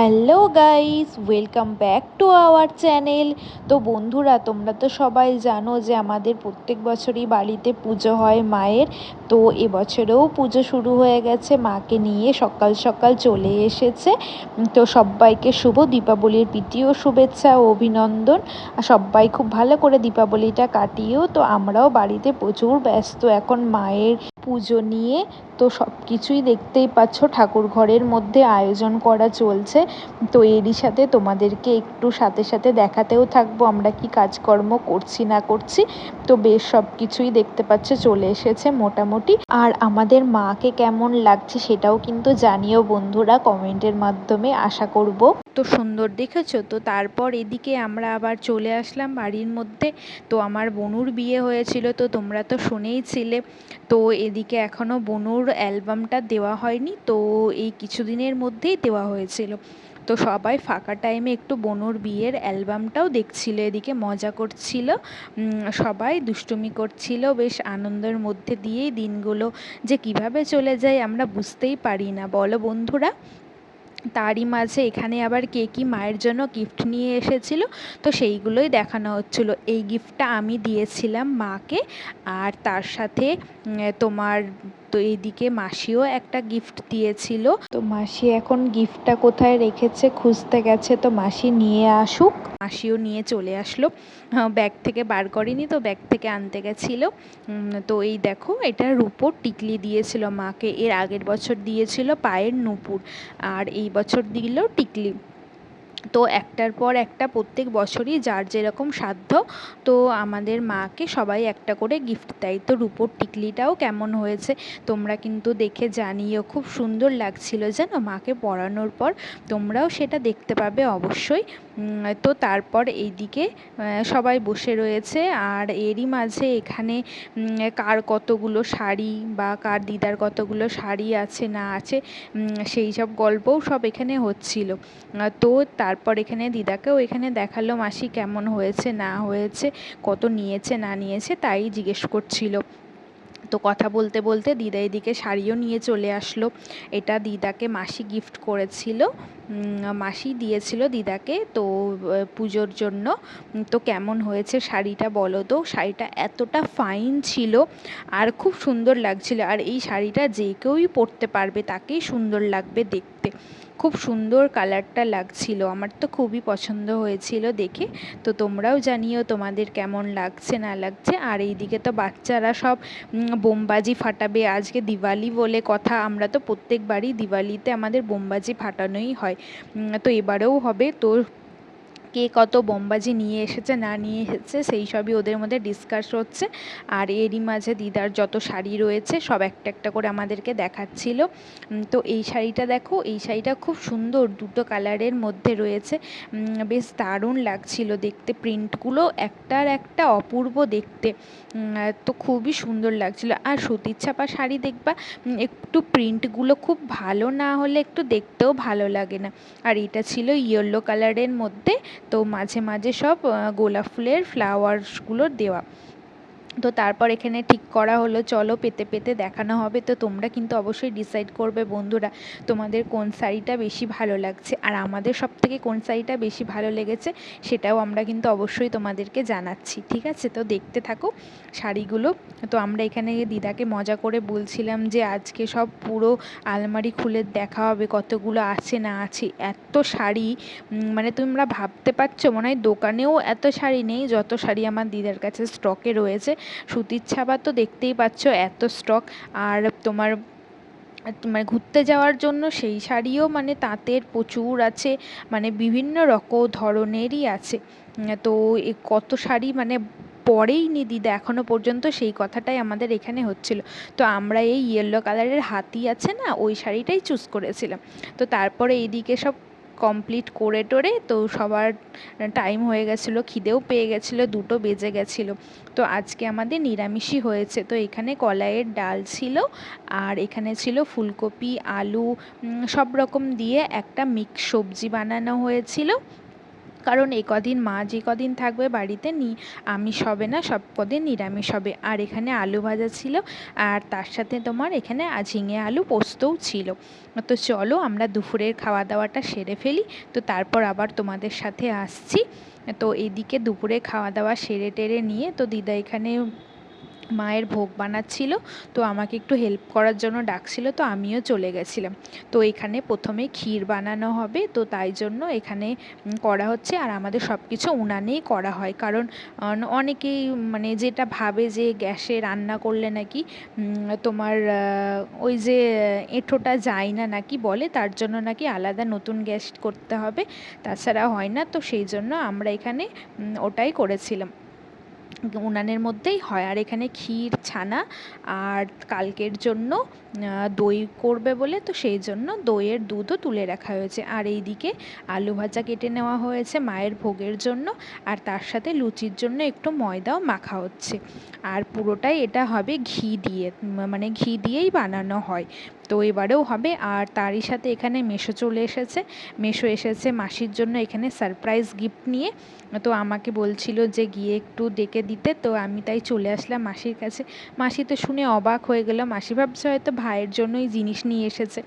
Hello guys, welcome back to our channel. তো বন্ধুরা, তোমরা তো সবাই জানো যে আমাদের প্রত্যেক বছরই বাড়িতে পুজো হয় মায়ের। তো এবছরেও পুজো শুরু হয়ে গেছে, মাকে নিয়ে সকাল সকাল চলে এসেছে। তো সবাইকে শুভ দীপাবলির প্রীতীয় শুভেচ্ছা ও অভিনন্দন। আর সবাই খুব ভালো করে দীপাবলিটা কাটিয়েও। তো আমরাও বাড়িতে প্রচুর ব্যস্ত এখন মায়ের পুজো নিয়ে। তো সব কিছুই দেখতেই পাচ্ছ, ঠাকুর ঘরের মধ্যে আয়োজন করা চলছে। তো এরই সাথে তোমাদেরকে একটু সাথে সাথে দেখাতেও থাকবো আমরা কি কাজকর্ম করছি না করছি। তো বেশ সব কিছুই দেখতে পাচ্ছ চলে এসেছে মোটামুটি। আর আমাদের মাকে কেমন লাগছে সেটাও কিন্তু জানিও বন্ধুরা কমেন্টের মাধ্যমে, আশা করব। তো সুন্দর দেখেছো তো। তারপর এদিকে আমরা আবার চলে আসলাম বাড়ির মধ্যে। তো আমার বনুর বিয়ে হয়েছিল, তো তোমরা তো শুনেইছিলে। তো এদিকে এখনও বনুর অ্যালবামটা দেওয়া হয়নি, তো এই কিছুদিনের মধ্যেই দেওয়া হয়েছিল। তো সবাই ফাঁকা টাইমে একটু বনুর বিয়ের অ্যালবামটাও দেখছিল, এদিকে মজা করছিল, সবাই দুষ্টুমি করছিল। বেশ আনন্দের মধ্যে দিয়েই দিনগুলো যে কিভাবে চলে যায় আমরা বুঝতেই পারি না, বলো বন্ধুরা। তারই মাঝে এখানে আবার কে কি মায়ের জন্য গিফট নিয়ে এসেছিল, তো সেইগুলোই দেখানো হচ্ছিল। এই গিফটটা আমি দিয়েছিলাম মাকে, আর তার সাথে তোমার তো এইদিকে মাসিও একটা গিফট দিয়েছিল। তো মাসি এখন গিফটটা কোথায় রেখেছে খুঁজতে গেছে, তো মাসি নিয়ে আসুক। মাসিও নিয়ে চলে আসলো, ব্যাগ থেকে বার করেনি, তো ব্যাগ থেকে আনতে গেছিল। তো এই দেখো, এটা রূপোর টিকলি দিয়েছিল মাকে। এর আগের বছর দিয়েছিল পায়ের নুপুর, আর এই বছর দিল টিকলি। তো একটার পর একটা প্রত্যেক বছরই যার যেরকম সাধ্য, তো আমাদের মাকে সবাই একটা করে গিফট দেয়। তো রূপোর টিকলিটাও কেমন হয়েছে তোমরা কিন্তু দেখে জানিও, খুব সুন্দর লাগছিল যেন মাকে পরানোর পর। তোমরাও সেটা দেখতে পাবে অবশ্যই। তো তারপর এইদিকে সবাই বসে রয়েছে, আর এরই মাঝে এখানে কার কতগুলো শাড়ি বা কার দিদার কতগুলো শাড়ি আছে না আছে, সেই সব গল্পও সব এখানে হচ্ছিল। তো তারপর এখানে দিদাকেও এখানে দেখালো মাসি কেমন হয়েছে না হয়েছে, কত নিয়েছে না নিয়েছে তাই জিজ্ঞেস করছিল। তো কথা বলতে বলতে দিদা এদিকে শাড়িও নিয়ে চলে আসলো। এটা দিদাকে মাসি গিফট করেছিল, মাসি দিয়েছিল দিদাকে তো পুজোর জন্য। তো কেমন হয়েছে শাড়িটা বলো তো। শাড়িটা এতটা ফাইন ছিল আর খুব সুন্দর লাগছিল, আর এই শাড়িটা যে কেউই পরতে পারবে, তাকেই সুন্দর লাগবে দেখতে। খুব সুন্দর কালারটা লাগছিল, আমার তো খুবই পছন্দ হয়েছিল দেখে। তো তোমরাও জানিও তোমাদের কেমন লাগছে না লাগছে। আর এইদিকে তো বাচ্চারা সব বোমবাজি ফাটাবে, আজকে দিওয়ালি বলে কথা। আমরা তো প্রত্যেকবারই দিওয়ালিতে আমাদের বোমবাজি ফাটানোই হয়, তো এবারেও হবে। তো কে কত বোমবাজি নিয়ে এসেছে না নিয়ে এসেছে সেই সবই ওদের মধ্যে ডিসকাস হচ্ছে। আর এরই মাঝে দিদার যত শাড়ি রয়েছে সব একটা একটা করে আমাদেরকে দেখাচ্ছিল। তো এই শাড়িটা দেখো, এই শাড়িটা খুব সুন্দর, দুটো কালারের মধ্যে রয়েছে, বেশ দারুণ লাগছিল দেখতে। প্রিন্টগুলো একটার একটা অপূর্ব দেখতে, তো খুবই সুন্দর লাগছিল। আর সুতির ছাপা শাড়ি দেখবা, একটু প্রিন্টগুলো খুব ভালো না হলে একটু দেখতেও ভালো লাগে না। আর এটা ছিল ইয়েলো কালারের মধ্যে, তো মাঝে মাঝে সব গোলাপ ফুলের ফ্লাওয়ার্সগুলো দেওয়া। তো তারপর এখানে ঠিক করা হলো চলো পেতে পেতে দেখানো হবে। তো তোমরা কিন্তু অবশ্যই ডিসাইড করবে বন্ধুরা তোমাদের কোন শাড়িটা বেশি ভালো লাগছে, আর আমাদের সব থেকে কোন শাড়িটা বেশি ভালো লেগেছে সেটাও আমরা কিন্তু অবশ্যই তোমাদেরকে জানাচ্ছি, ঠিক আছে। তো দেখতে থাকো শাড়িগুলো। তো আমরা এখানে দিদাকে মজা করে বলছিলাম যে আজকে সব পুরো আলমারি খুলে দেখা হবে কতগুলো আছে না আছে, এত শাড়ি, মানে তোমরা ভাবতে পারছো মনে হয় দোকানেও এত শাড়ি নেই যত শাড়ি আমার দিদার কাছে স্টকে রয়েছে। সুতির ছাপা তো দেখতেই পাচ্ছ এত স্টক, আর তোমার মানে ঘুরতে যাওয়ার জন্য সেই শাড়িও মানে তাঁতের প্রচুর আছে, মানে বিভিন্ন রকম ধরনেরই আছে। তো কত শাড়ি মানে পরেইনি দিদা এখনো পর্যন্ত, সেই কথাটাই আমাদের এখানে হচ্ছিল। তো আমরা এই ইয়েলো কালারের হাতি আছে না, ওই শাড়িটাই চুজ করেছিলাম। তো তারপরে এইদিকে সব কমপ্লিট করে টোরে তো সবার টাইম হয়ে গেছিলো, খিদেও পেয়ে গেছিলো, 2টো বেজে গেছিলো। তো আজকে আমাদের নিরামিষই হয়েছে। তো এখানে কলাইয়ের ডাল ছিল, আর এখানে ছিল ফুলকপি আলু সব রকম দিয়ে একটা মিক্স সবজি বানানো হয়েছিল। কারণ এ কদিন মা যে কদিন থাকবে বাড়িতে আমিষ হবে না, সব কদিন নিরামিষ হবে। আর এখানে আলু ভাজা ছিল, আর তার সাথে তোমার এখানে ঝিঙে আলু পোস্তও ছিল। তো চলো আমরা দুপুরের খাওয়া দাওয়াটা সেরে ফেলি, তো তারপর আবার তোমাদের সাথে আসছি। তো এদিকে দুপুরে খাওয়া দাওয়া সেরে টেরে নিয়ে তো দিদা এখানে মায়ের ভোগ বানাচ্ছিল, তো আমাকে একটু হেল্প করার জন্য ডাকছিল, তো আমিও চলে গেছিলাম। তো এখানে প্রথমে ক্ষীর বানানো হবে, তো তাই জন্য এখানে করা হচ্ছে। আর আমাদের সব কিছু উনানেই করা হয়, কারণ অনেকেই মানে যেটা ভাবে যে গ্যাসে রান্না করলে নাকি তোমার ওই যে এঁঠোটা যায় না নাকি বলে, তার জন্য নাকি আলাদা নতুন গ্যাস করতে হবে, তাছাড়া হয় না। তো সেই জন্য আমরা এখানে ওটাই করেছিলাম, উনানের মধ্যেই হয়। আর এখানে ক্ষীর ছানা, আর কালকের জন্য দই করবে বলে, তো সেই জন্য দইয়ের দুধও তুলে রাখা হয়েছে। আর এইদিকে আলু ভাজা কেটে নেওয়া হয়েছে মায়ের ভোগের জন্য, আর তার সাথে লুচির জন্য একটু ময়দাও মাখা হচ্ছে। আর পুরোটাই এটা হবে ঘি দিয়ে, মানে ঘি দিয়েই বানানো হয়, তো এবারেও হবে। আর তারই সাথে এখানে মেসো চলে এসেছে, মেসো এসেছে মাসির জন্য এখানে সারপ্রাইজ গিফট নিয়ে। তো আমাকে বলছিল যে গিয়ে একটু ডেকে দিতে, তো আমি তাই চলে আসলাম মাসির কাছে। মাসি তো শুনে অবাক হয়ে গেল, মাসি ভাবছে হয়তো ভাইয়ের জন্যই জিনিস নিয়ে এসেছে,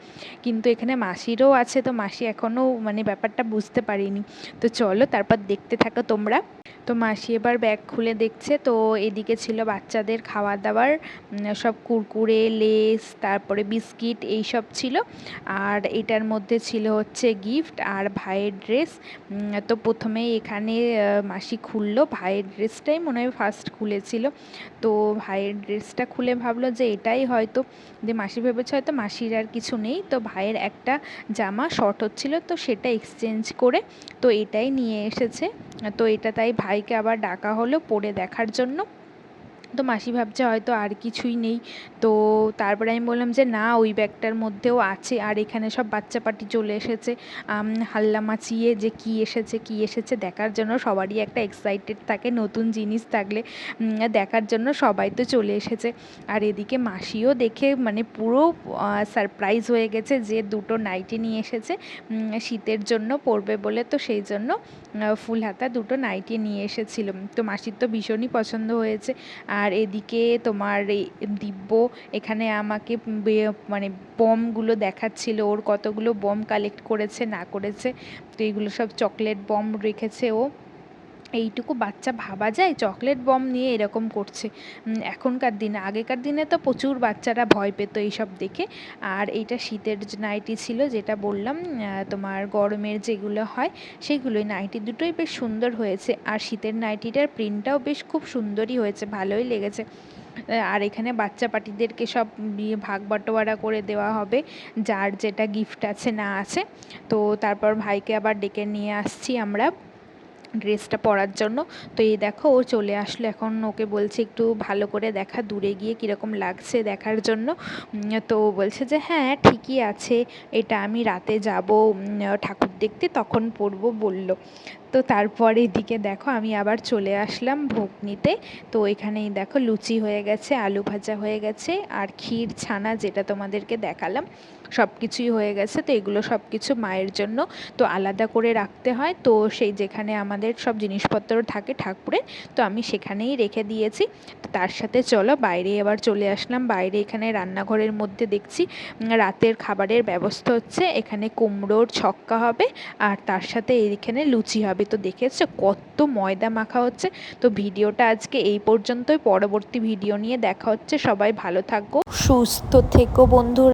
কিন্তু এখানে মাসিরও আছে, তো মাসি এখনও মানে ব্যাপারটা বুঝতে পারিনি। তো চলো তারপর দেখতে থাকো তোমরা। তো মাসি এবার ব্যাগ খুলে দেখছে, তো এদিকে ছিল বাচ্চাদের খাওয়া দাওয়ার সব কুরকুরে, লেস, তারপরে বিস্কিট এই সব ছিল। আর এটার মধ্যে ছিল হচ্ছে গিফট আর ভাইয়ের ড্রেস। তো প্রথমেই এখানে মাসি খুললো ভাইয়ের ড্রেসটাই মনে হয় ফার্স্ট খুলেছিল। তো ভাইয়ের ড্রেসটা খুলে ভাবলো যে এটাই হয়তো, যে মাসি ভেবেছে হয়তো মাসির আর কিছু নেই, তো ভাইয়ের একটা জামা শর্ট হচ্ছিল, তো সেটা এক্সচেঞ্জ করে তো এটাই নিয়ে এসেছে। তো এটা তাই ভাইকে আবার ডাকা হলো পরে দেখার জন্য। তো মাসি ভাবছে হয়তো আর কিছুই নেই। তো তারপরে আমি বললাম যে না, ওই ব্যাগটার মধ্যেও আছে। আর এখানে সব বাচ্চা পার্টি চলে এসেছে, হাল্লা মাচিয়ে যে কী এসেছে কী এসেছে দেখার জন্য। সবারই একটা এক্সাইটেড থাকে নতুন জিনিস থাকলে দেখার জন্য, সবাই তো চলে এসেছে। আর এদিকে মাসিও দেখে মানে পুরো সারপ্রাইজ হয়ে গেছে, যে দুটো নাইটি নিয়ে এসেছে শীতের জন্য পরবে বলে, তো সেই জন্য ফুল হাতা দুটো নাইটি নিয়ে এসেছিল। তো মাসির তো ভীষণই পছন্দ হয়েছে। আর এদিকে তোমার এই দিব্য এখানে আমাকে মানে বমগুলো দেখাচ্ছিল, ওর কতগুলো বম কালেক্ট করেছে না করেছে। তো এইগুলো সব চকলেট বম রেখেছে ও। এইটুকু বাচ্চা ভাবা যায় চকলেট বম নিয়ে এরকম করছে এখনকার দিনে। আগেকার দিনে তো প্রচুর বাচ্চারা ভয় পেত এইসব দেখে। আর এইটা শীতের নাইটি ছিল, যেটা বললাম তোমার গরমের যেগুলো হয় সেগুলোই। নাইটি দুটোই বেশ সুন্দর হয়েছে, আর শীতের নাইটিটার প্রিন্টটাও বেশ খুব সুন্দরই হয়েছে, ভালোই লেগেছে। আর এখানে বাচ্চা পার্টিদেরকে সব ভাগ বাটোয়ারা করে দেওয়া হবে, যার যেটা গিফট আছে না আছে। তো তারপর ভাইকে আবার ডেকে নিয়ে আসছি আমরা ড্রেসটা পরার জন্য। তো এই দেখো ও চলে আসলো, এখন ওকে বলছে একটু ভালো করে দেখা, দূরে গিয়ে কীরকম লাগছে দেখার জন্য। তো বলছে যে হ্যাঁ ঠিকই আছে, এটা আমি রাতে যাব ঠাকুর দেখতে, তখন পরবো বললো। তো তারপরে এদিকে দেখো আমি আবার চলে আসলাম ভোগ নিতে। তো এখানেই দেখো লুচি হয়ে গেছে, আলু ভাজা হয়ে গেছে, আর ক্ষীর ছানা যেটা তোমাদেরকে দেখালাম সব কিছুই হয়ে গেছে। তো এগুলো সব কিছু মায়ের জন্য তো আলাদা করে রাখতে হয়, তো সেই যেখানে আমাদের সব জিনিসপত্র থাকে ঠাকুরের, তো আমি সেখানেই রেখে দিয়েছি। তো তার সাথে চলো বাইরে এবার চলে আসলাম। বাইরে এখানে রান্নাঘরের মধ্যে দেখছি রাতের খাবারের ব্যবস্থা হচ্ছে, এখানে কুমড়োর ছক্কা হবে, আর তার সাথে এইখানে লুচি হবে। তো দেখেছো কত ময়দা মাখা হচ্ছে। তো ভিডিওটা আজকে এই পর্যন্তই, পরবর্তী ভিডিও নিয়ে দেখা হচ্ছে। সবাই ভালো থাকো, সুস্থ থেকো বন্ধুরা।